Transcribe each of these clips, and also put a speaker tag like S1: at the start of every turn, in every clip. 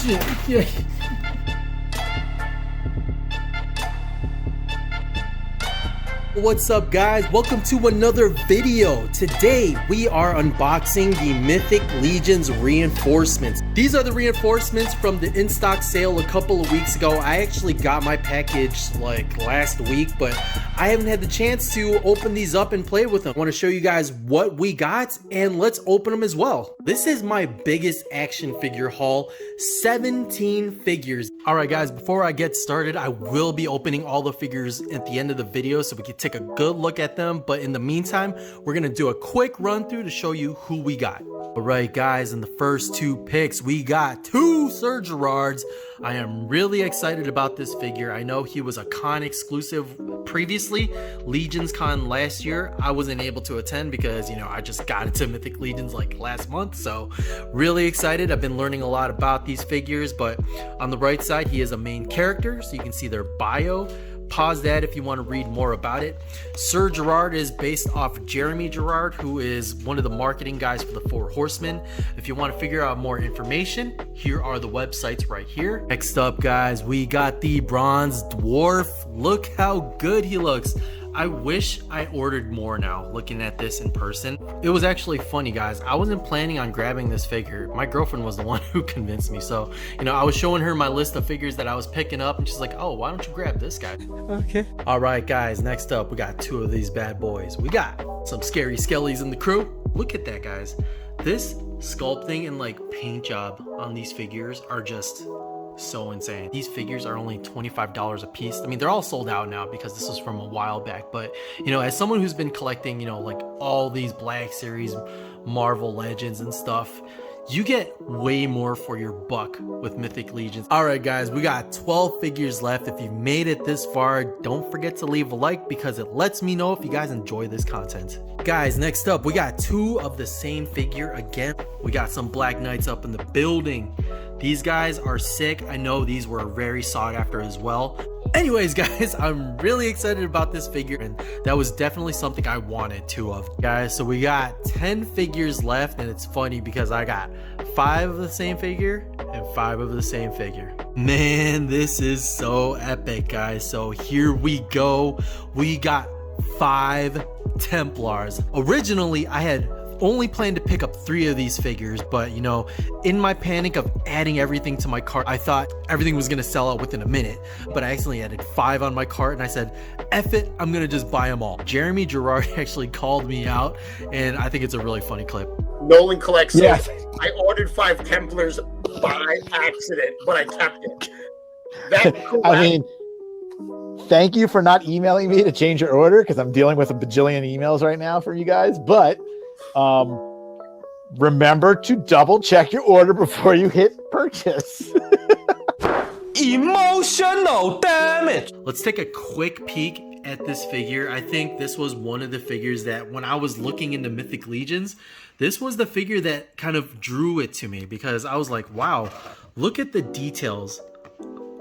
S1: Yeah. What's up, guys? Welcome to another video. Today we are unboxing the Mythic Legions reinforcements. These are the reinforcements from the in-stock sale a couple of weeks ago. I actually got my package like last week, but I haven't had the chance to open these up and play with them. I want to show you guys what we got, and let's open them as well. This is my biggest action figure haul, 17 figures. All right, guys, before I get started, I will be opening all the figures at the end of the video so we can take a good look at them. But in the meantime, we're gonna do a quick run through to show you who we got. All right, guys, in the first two picks, we got two Sir Girards. I am really excited about this figure. I know he was a con exclusive previously, Legions Con last year. I wasn't able to attend because, you know, I just got into Mythic Legions like last month. So really excited. I've been learning a lot about these figures, but on the right side, he is a main character. So you can see their bio. Pause that if you want to read more about it. Sir Girard is based off Jeremy Girard, who is one of the marketing guys for the Four Horsemen. If you want to figure out more information, here are the websites right here. Next up, guys, we got the bronze dwarf. Look how good he looks. I wish I ordered more now looking at this in person. It was actually funny, guys. I wasn't planning on grabbing this figure. My girlfriend was the one who convinced me. So, you know, I was showing her my list of figures that I was picking up and she's like, oh, why don't you grab this guy? Okay. All right, guys, next up, we got two of these bad boys. We got some scary skellies in the crew. Look at that, guys. This sculpting and like paint job on these figures are just so insane. These figures are only $25 a piece. I mean, they're all sold out now because this was from a while back, but you know, as someone who's been collecting, you know, like all these Black Series Marvel Legends and stuff, you get way more for your buck with Mythic Legions. All right, guys, we got 12 figures left. If you've made it this far, don't forget to leave a like because it lets me know if you guys enjoy this content. Guys, next up, we got two of the same figure again. We got some Black Knights up in the building. These guys are sick. I know these were very sought after as well. Anyways, guys, I'm really excited about this figure, and that was definitely something I wanted two of. Guys, so we got 10 figures left, and it's funny because I got 5 of the same figure and 5 of the same figure. Man, this is so epic, guys. So here we go. We got 5 Templars. Originally, I had only planned to pick up 3 of these figures, but you know, in my panic of adding everything to my cart, I thought everything was gonna sell out within a minute, but I accidentally added 5 on my cart and I said, F it, I'm gonna just buy them all. Jeremy Girard actually called me out, and I think it's a really funny clip.
S2: Nolan collects.
S3: Yes.
S2: I ordered 5 Templars by accident, but I kept it. That
S3: I mean, thank you for not emailing me to change your order because I'm dealing with a bajillion emails right now from you guys, but remember to double check your order before you hit purchase.
S4: Emotional damage.
S1: Let's take a quick peek at this figure. I think this was one of the figures that when I was looking into Mythic Legions, this was the figure that kind of drew it to me because I was like, wow, look at the details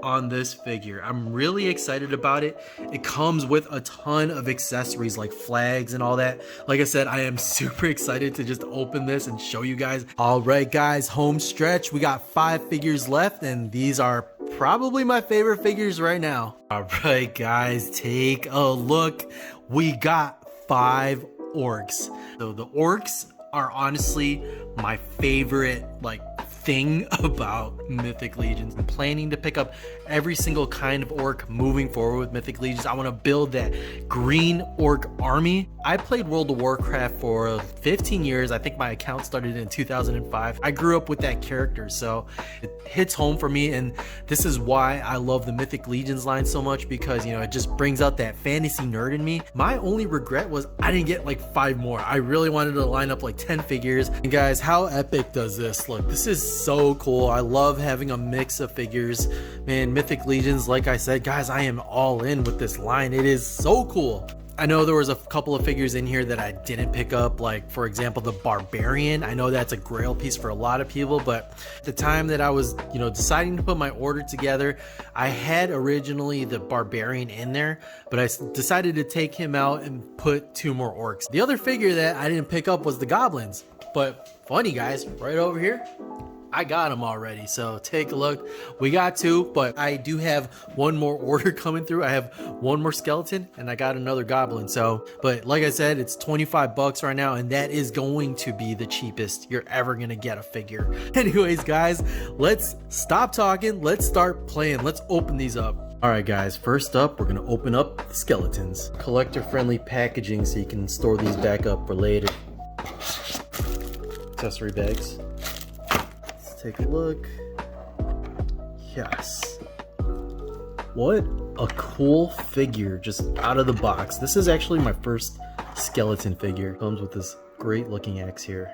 S1: on this figure. I'm really excited about it. It comes with a ton of accessories like flags and all that. Like I said, I am super excited to just open this and show you guys. All right, guys, home stretch. We got 5 figures left, and these are probably my favorite figures right now. All right, guys, take a look. We got 5 Orcs. So the Orcs are honestly my favorite like thing about Mythic Legions. I'm planning to pick up every single kind of orc moving forward with Mythic Legions. I want to build that green orc army. I played World of Warcraft for 15 years. I think my account started in 2005. I grew up with that character, so it hits home for me, and this is why I love the Mythic Legions line so much because, you know, it just brings out that fantasy nerd in me. My only regret was I didn't get like 5 more. I really wanted to line up like 10 figures. And guys, how epic does this look? This is so cool. I love having a mix of figures. Man, Mythic Legions, like I said, guys, I am all in with this line. It is so cool. I know there was a couple of figures in here that I didn't pick up, like for example the Barbarian. I know that's a grail piece for a lot of people, but at the time that I was, you know, deciding to put my order together, I had originally the Barbarian in there, but I decided to take him out and put 2 more Orcs. The other figure that I didn't pick up was the Goblins, but funny, guys, right over here, I got them already, so take a look. We got 2, but I do have one more order coming through. I have one more skeleton, and I got another goblin. So, but like I said, it's 25 bucks right now, and that is going to be the cheapest you're ever gonna get a figure. Anyways, guys, let's stop talking. Let's start playing. Let's open these up. All right, guys, first up, we're gonna open up the skeletons. Collector-friendly packaging so you can store these back up for later. Accessory bags. Take a look. Yes. What a cool figure just out of the box. This is actually my first skeleton figure. Comes with this great looking axe here.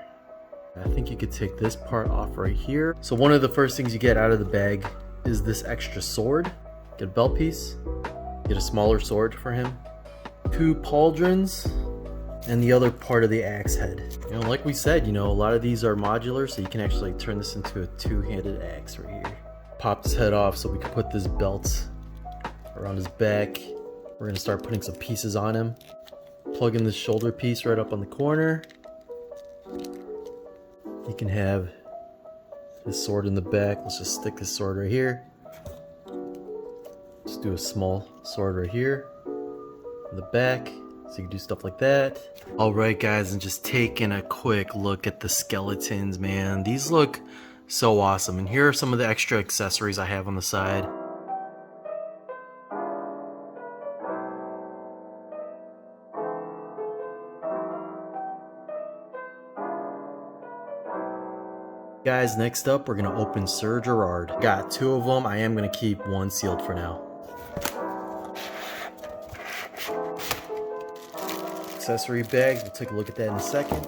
S1: I think you could take this part off right here. So one of the first things you get out of the bag is this extra sword. Get a belt piece. Get a smaller sword for him. 2 pauldrons. And the other part of the axe head. You know, like we said, you know, a lot of these are modular, so you can actually turn this into a 2-handed axe right here. Pop this head off so we can put this belt around his back. We're gonna start putting some pieces on him. Plug in this shoulder piece right up on the corner. You can have his sword in the back. Let's just stick this sword right here. Just do a small sword right here in the back. So you can do stuff like that. Alright guys, and just taking a quick look at the skeletons, man. These look so awesome. And here are some of the extra accessories I have on the side. Guys, next up we're going to open Sir Girard. Got 2 of them. I am going to keep one sealed for now. Accessory bag, we'll take a look at that in a second.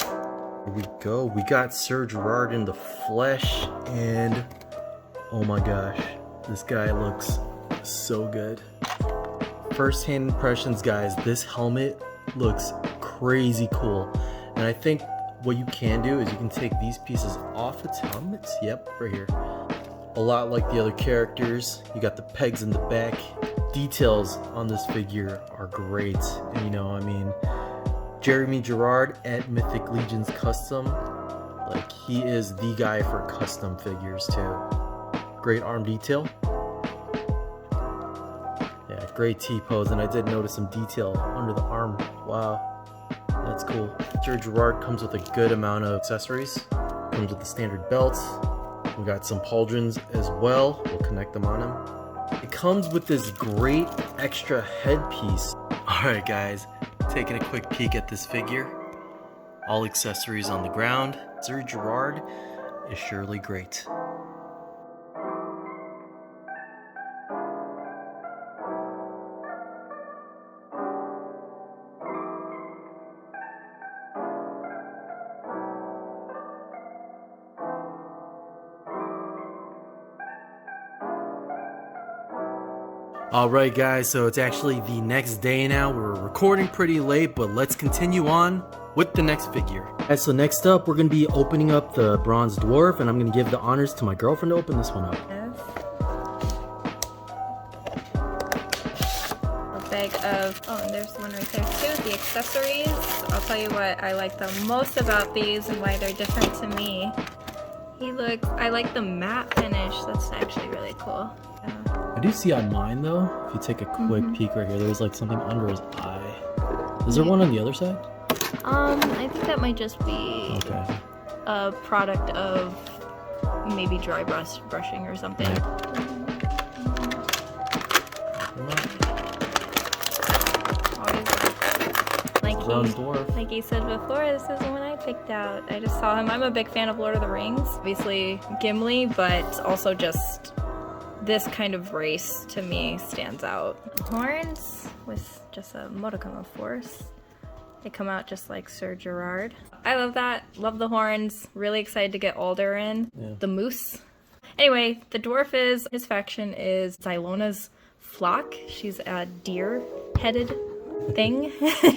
S1: Here we go. We got Sir Girard in the flesh, and oh my gosh, this guy looks so good. First hand impressions, guys, this helmet looks crazy cool. And I think what you can do is you can take these pieces off its helmets. Yep, right here. A lot like the other characters. You got the pegs in the back. Details on this figure are great, and you know, I mean, Jeremy Girard at Mythic Legions Custom, like, he is the guy for custom figures too. Great arm detail. Yeah, great T-pose, and I did notice some detail under the arm. Wow, that's cool. Sir Girard comes with a good amount of accessories. Comes with the standard belt. We got some pauldrons as well. We'll connect them on him. It comes with this great extra headpiece. Alright guys, taking a quick peek at this figure. All accessories on the ground. Sir Girard is surely great. Alright guys, so it's actually the next day now. We're recording pretty late, but let's continue on with the next figure. Alright, so next up we're going to be opening up the bronze dwarf, and I'm going to give the honors to my girlfriend to open this one up.
S5: A bag of, oh, and there's one right there too, the accessories. I'll tell you what I like the most about these and why they're different to me. I like the matte finish. That's actually really cool.
S1: I do see on mine though, if you take a quick peek right here, there's like something under his eye. Is there one on the other side?
S5: I think that might just be a product of maybe dry brushing or something. Like he said before, this is the one I picked out. I just saw him. I'm a big fan of Lord of the Rings. Obviously Gimli, but also just this kind of race to me stands out. Horns with just a modicum of force. They come out just like Sir Girard. I love that. Love the horns. Really excited to get Alder in. Yeah. The moose. Anyway, the dwarf his faction is Zylona's flock. She's a deer-headed thing.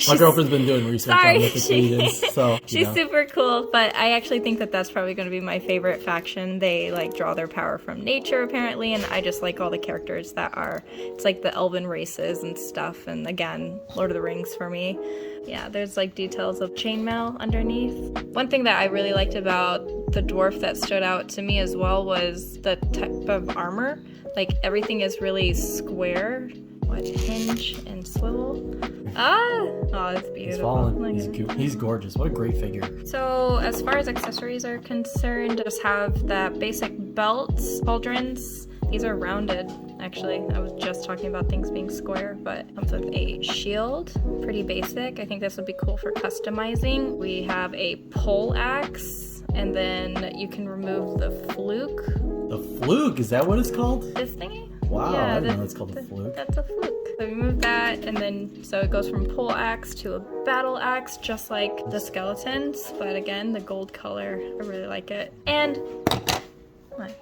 S1: My girlfriend's been doing research on Mythic Legions, so
S5: she's super cool. But I actually think that that's probably going to be my favorite faction. They like draw their power from nature apparently, and I just like all the characters that are. It's like the elven races and stuff. And again, Lord of the Rings for me. Yeah, there's like details of chainmail underneath. One thing that I really liked about the dwarf that stood out to me as well was the type of armor. Like everything is really square. What, hinge and swivel? Oh, it's beautiful.
S1: He's fallen. He's gorgeous. What a great figure.
S5: So as far as accessories are concerned, just have that basic belt, pauldrons. These are rounded, actually. I was just talking about things being square, but comes with a shield. Pretty basic. I think this would be cool for customizing. We have a pole axe, and then you can remove the fluke.
S1: The fluke? Is that what it's called?
S5: This thingy?
S1: Wow,
S5: yeah,
S1: I didn't know it's called the fluke.
S5: That's a fluke. So we move that, and then so it goes from pole axe to a battle axe, just like the skeletons. But again, the gold color, I really like it. And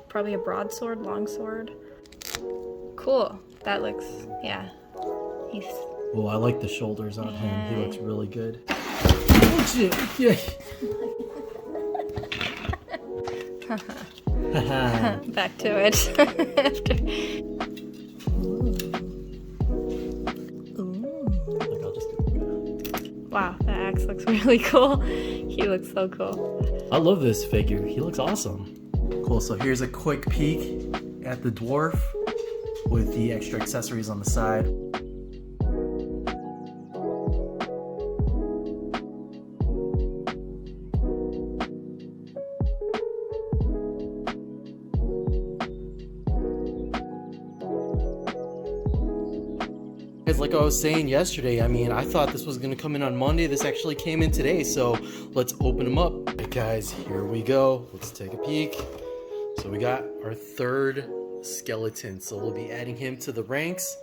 S5: probably a broadsword, longsword. Cool. That looks, yeah. He's.
S1: Oh, I like the shoulders on him. He looks really good. Oh shit! Yeah.
S5: Back to it. Wow, that axe looks really cool. He looks so cool.
S1: I love this figure. He looks awesome. Cool, so here's a quick peek at the dwarf with the extra accessories on the side. Like I was saying yesterday, I mean, I thought this was gonna come in on Monday. This actually came in today, so let's open them up. Hey guys, here we go. Let's take a peek. So we got our third skeleton, so we'll be adding him to the ranks.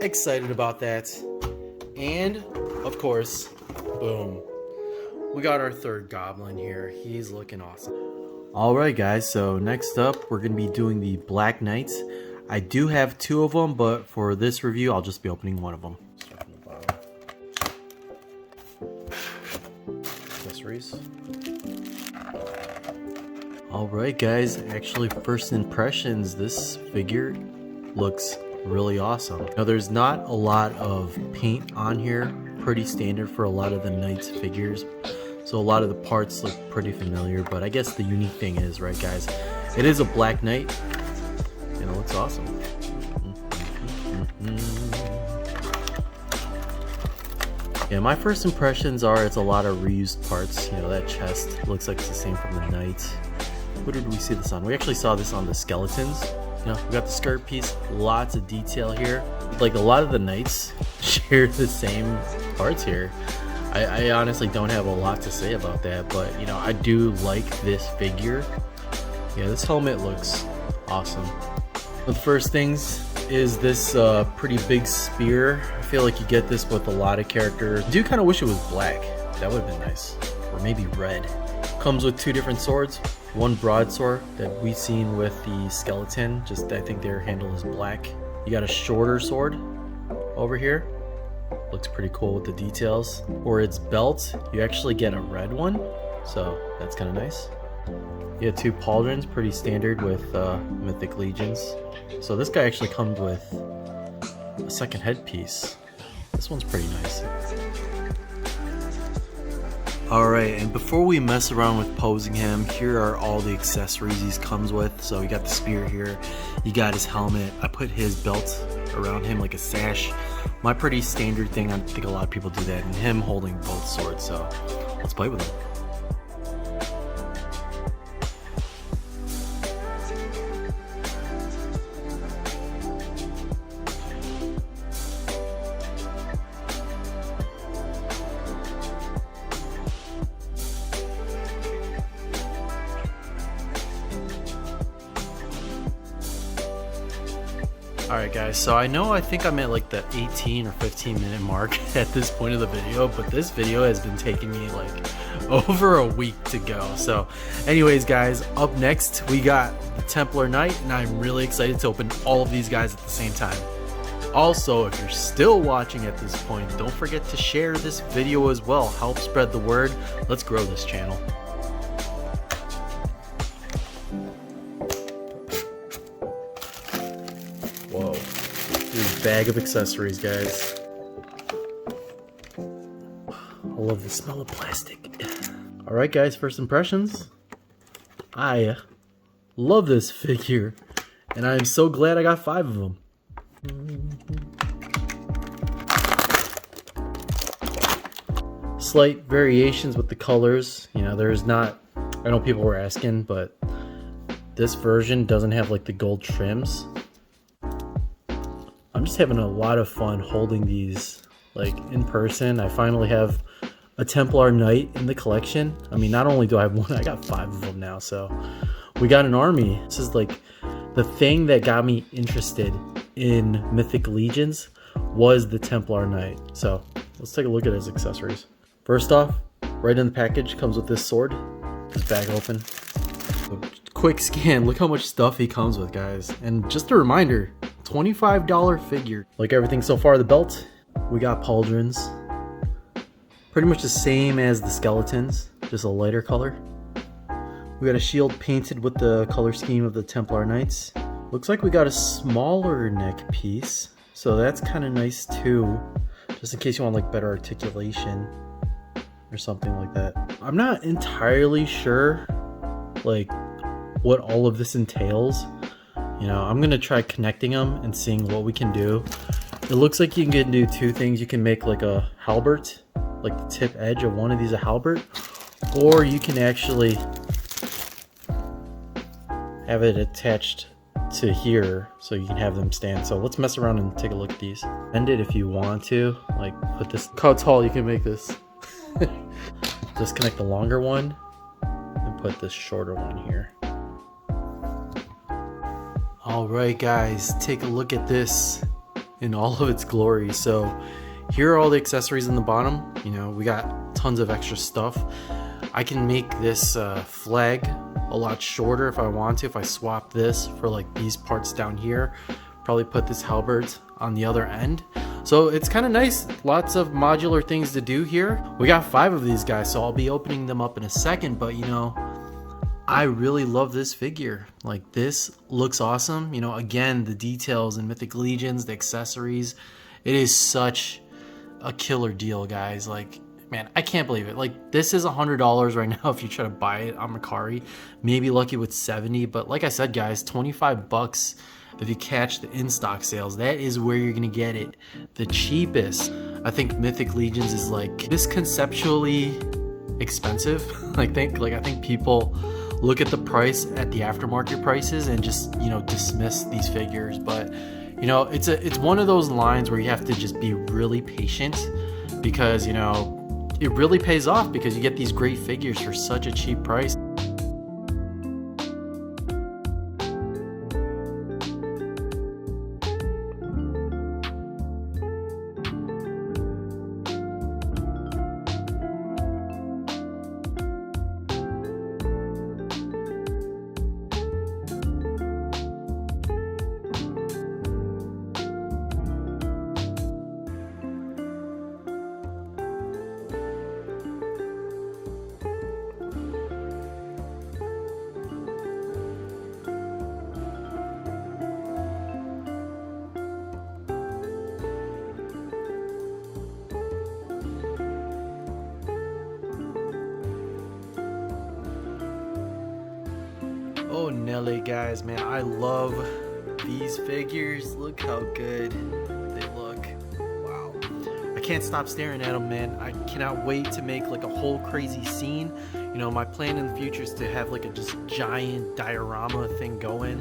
S1: Excited about that. And of course, boom, we got our third goblin here. He's looking awesome. All right guys, so next up we're gonna be doing the Black Knights. I do have two of them, but for this review, I'll just be opening one of them. Start from the bottom. Accessories. Alright guys, actually first impressions, this figure looks really awesome. Now there's not a lot of paint on here, pretty standard for a lot of the Knights figures. So a lot of the parts look pretty familiar, but I guess the unique thing is, right guys, it is a Black Knight. And it looks awesome. Yeah, my first impressions are it's a lot of reused parts. You know, that chest looks like it's the same from the Knights. What did we see this on? We actually saw this on the skeletons. You know, we got the skirt piece, lots of detail here. Like a lot of the Knights share the same parts here. I honestly don't have a lot to say about that, but you know, I do like this figure. Yeah, this helmet looks awesome. The first things is this pretty big spear. I feel like you get this with a lot of characters. I do kind of wish it was black. That would have been nice. Or maybe red. Comes with two different swords. One broadsword that we've seen with the skeleton. Just I think their handle is black. You got a shorter sword over here. Looks pretty cool with the details. For its belt, you actually get a red one. So that's kind of nice. You have two pauldrons, pretty standard with Mythic Legions. So this guy actually comes with a second headpiece. This one's pretty nice. Alright, and before we mess around with posing him, here are all the accessories he comes with. So you got the spear here, you got his helmet. I put his belt around him like a sash. My pretty standard thing, I think a lot of people do that, and him holding both swords, so let's play with him. Alright guys, so I think I'm at like the 18 or 15 minute mark at this point of the video, but this video has been taking me like over a week to go. So anyways guys, up next we got the Templar Knight, and I'm really excited to open all of these guys at the same time. Also, if you're still watching at this point, don't forget to share this video as well. Help spread the word. Let's grow this channel. Whoa. Here's a bag of accessories, guys. I love the smell of plastic. Alright guys, first impressions. I love this figure, and I'm so glad I got 5 of them. Slight variations with the colors. You know, there's not, I know people were asking, but this version doesn't have like the gold trims. I'm just having a lot of fun holding these like in person. I finally have a Templar Knight in the collection. I mean, not only do I have one, I got 5 of them now, so we got an army. This is like the thing that got me interested in Mythic Legions was the Templar Knight. So let's take a look at his accessories. First off, right in the package comes with this sword. This bag open. Quick scan, look how much stuff he comes with, guys. And just a reminder, $25 figure. Like everything so far, the belt, we got pauldrons. Pretty much the same as the skeletons, just a lighter color. We got a shield painted with the color scheme of the Templar Knights. Looks like we got a smaller neck piece, so that's kind of nice too, just in case you want like better articulation or something like that. I'm not entirely sure like what all of this entails. You know, I'm gonna try connecting them and seeing what we can do. It looks like you can do 2 things. You can make like a halberd, like the tip edge of one of these a halberd, or you can actually have it attached to here so you can have them stand. So let's mess around and take a look at these. Bend it if you want to, like put this, look how tall you can make this. Just connect the longer one and put this shorter one here. All right guys, take a look at this in all of its glory. So here are all the accessories in the bottom. You know, we got tons of extra stuff. I can make this flag a lot shorter if I want to. If I swap this for like these parts down here, probably put this halberd on the other end. So it's kind of nice. Lots of modular things to do here. We got 5 of these guys, so I'll be opening them up in a second. But you know, I really love this figure. Like, this looks awesome. You know, again, the details in Mythic Legions, the accessories, it is such a killer deal, guys. Like, man, I can't believe it. Like, this is $100 right now if you try to buy it on Mercari. Maybe lucky with 70, but like I said, guys, 25 bucks if you catch the in-stock sales. That is where you're gonna get it the cheapest. I think Mythic Legions is like this conceptually expensive. I think people look at the price at the aftermarket prices and just, you know, dismiss these figures. But you know, it's one of those lines where you have to just be really patient, because you know, it really pays off because you get these great figures for such a cheap price. Oh Nelly, guys, man, I love these figures. Look how good they look. Wow, I can't stop staring at them, man. I cannot wait to make like a whole crazy scene. You know, my plan in the future is to have like a just giant diorama thing going.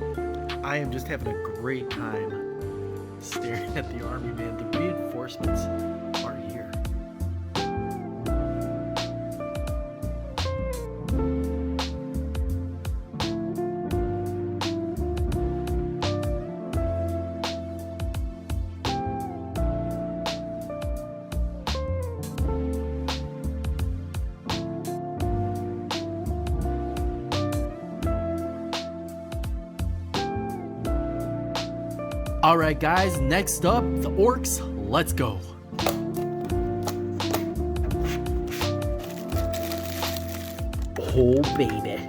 S1: I am just having a great time staring at the army, man. The reinforcements are here. All right, guys, next up, the orcs. Let's go. Oh, baby.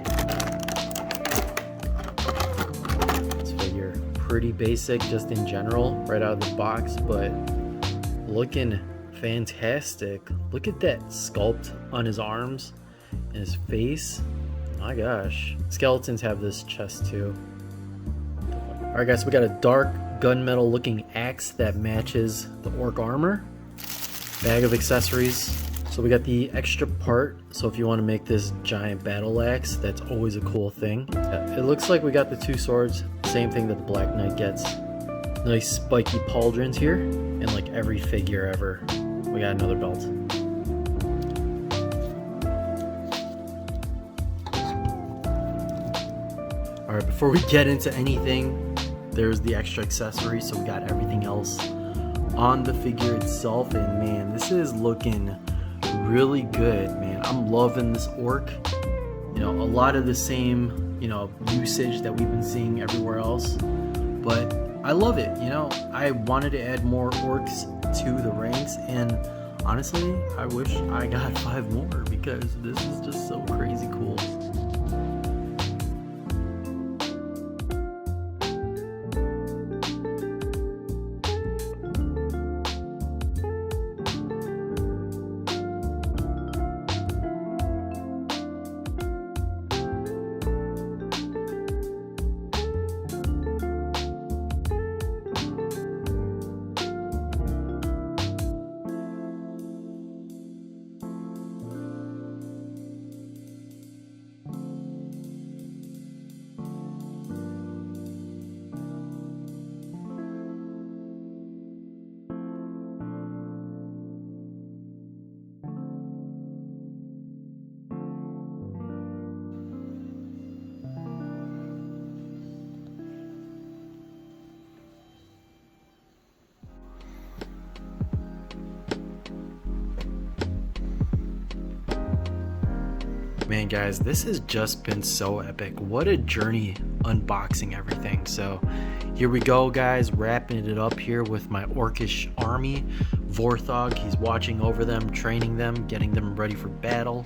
S1: This figure, pretty basic just in general, right out of the box, but looking fantastic. Look at that sculpt on his arms and his face. My gosh. Skeletons have this chest too. Alright guys, so we got a dark gunmetal looking axe that matches the orc armor. Bag of accessories. So we got the extra part, so if you want to make this giant battle axe, that's always a cool thing. Yeah, it looks like we got the two swords, same thing that the Black Knight gets. Nice spiky pauldrons here, and like every figure ever. We got another belt. Alright, before we get into anything, there's the extra accessory, so we got everything else on the figure itself, and man, this is looking really good, man. I'm loving this orc. You know, a lot of the same, you know, usage that we've been seeing everywhere else, but I love it. You know, I wanted to add more orcs to the ranks, and honestly, I wish I got 5 more because this is just so crazy cool. Man guys, this has just been so epic. What a journey unboxing everything. So here we go guys, wrapping it up here with my orcish army. Vorthog, he's watching over them, training them, getting them ready for battle.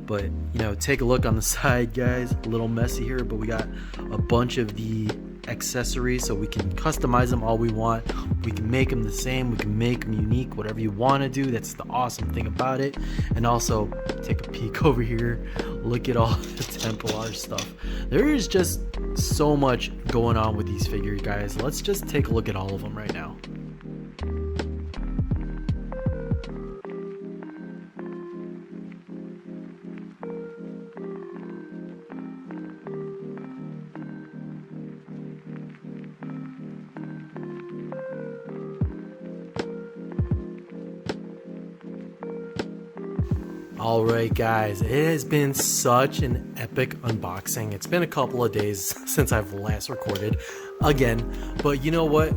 S1: But you know, take a look on the side guys, a little messy here, but we got a bunch of the accessories so we can customize them all we want. We can make them the same, we can make them unique, whatever you want to do. That's the awesome thing about it. And also take a peek over here, look at all the Templar stuff. There is just so much going on with these figures guys. Let's just take a look at all of them right now. Alright guys, it has been such an epic unboxing. It's been a couple of days since I've last recorded again, but you know what?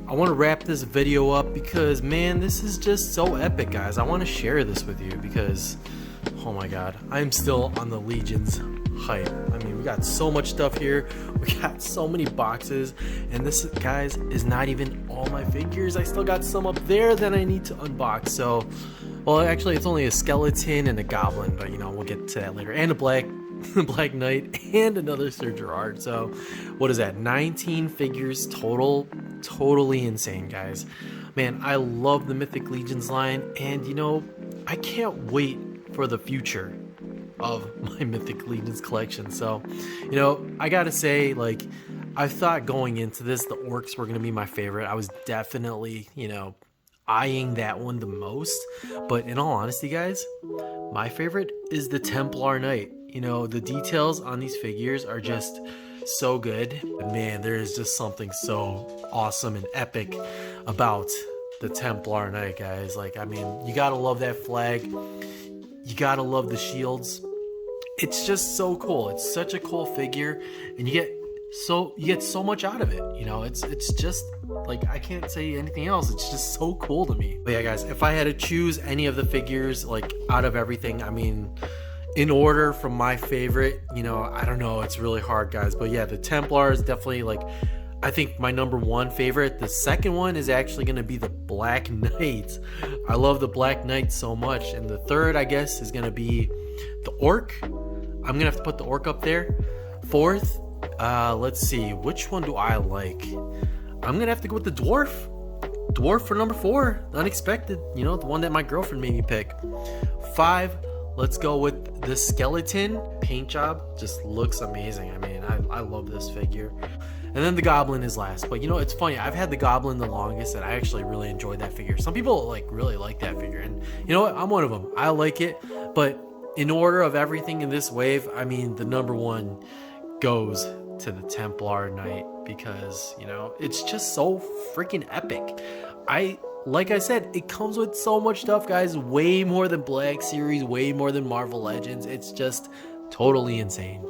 S1: I want to wrap this video up because man, this is just so epic guys. I want to share this with you because oh my god, I'm still on the Legion's hype. I mean, we got so much stuff here, we got so many boxes, and this guys is not even all my figures. I still got some up there that I need to unbox. So well, actually, it's only a skeleton and a goblin, but you know, we'll get to that later. And a Black Knight and another Sir Girard. So, what is that? 19 figures total. Totally insane, guys. Man, I love the Mythic Legions line, and you know, I can't wait for the future of my Mythic Legions collection. So, you know, I gotta say, like, I thought going into this, the Orcs were gonna be my favorite. I was definitely, you know, eyeing that one the most, but in all honesty guys, my favorite is the Templar Knight. You know, the details on these figures are just so good. Man, there is just something so awesome and epic about the Templar Knight, guys. Like, I mean, you gotta love that flag, you gotta love the shields. It's just so cool. It's such a cool figure, and you get so much out of it. You know, it's just like, I can't say anything else. It's just so cool to me. But yeah guys, if I had to choose any of the figures, like out of everything, I mean, in order from my favorite, you know, I don't know, it's really hard guys, but yeah, the Templar is definitely like I think my number one favorite. The second one is actually going to be the Black Knight. I love the Black Knight so much. And the third, I guess, is going to be the Orc. I'm going to have to put the Orc up there. Fourth, let's see, which one do I like? I'm going to have to go with the Dwarf. Dwarf for number 4. Unexpected, you know, the one that my girlfriend made me pick. 5, let's go with the Skeleton. Paint job just looks amazing. I mean, I love this figure. And then the Goblin is last. But you know, it's funny, I've had the Goblin the longest and I actually really enjoyed that figure. Some people like really like that figure, and you know what, I'm one of them. I like it, but in order of everything in this wave, I mean, the number 1 goes to the Templar Knight, because you know, it's just so freaking epic. Like I said, it comes with so much stuff, guys. Way more than Black Series, way more than Marvel Legends. It's just totally insane.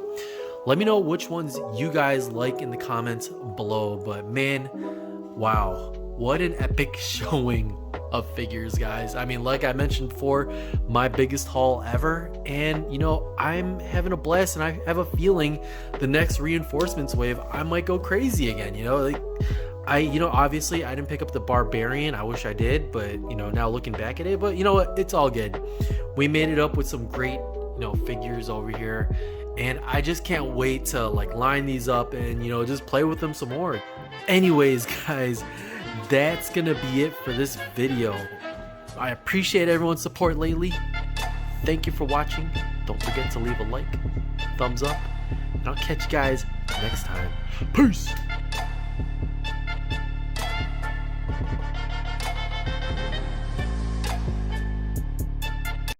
S1: Let me know which ones you guys like in the comments below. But man, wow, what an epic showing of figures, guys. I mean, like I mentioned before, my biggest haul ever, and you know, I'm having a blast, and I have a feeling the next reinforcements wave I might go crazy again. You know, like obviously I didn't pick up the Barbarian. I wish I did, but you know, now looking back at it, but you know what, it's all good. We made it up with some great, you know, figures over here, and I just can't wait to like line these up and, you know, just play with them some more. Anyways, guys, that's gonna be it for this video. I appreciate everyone's support lately. Thank you for watching. Don't forget to leave a like, thumbs up, and I'll catch you guys next time. Peace.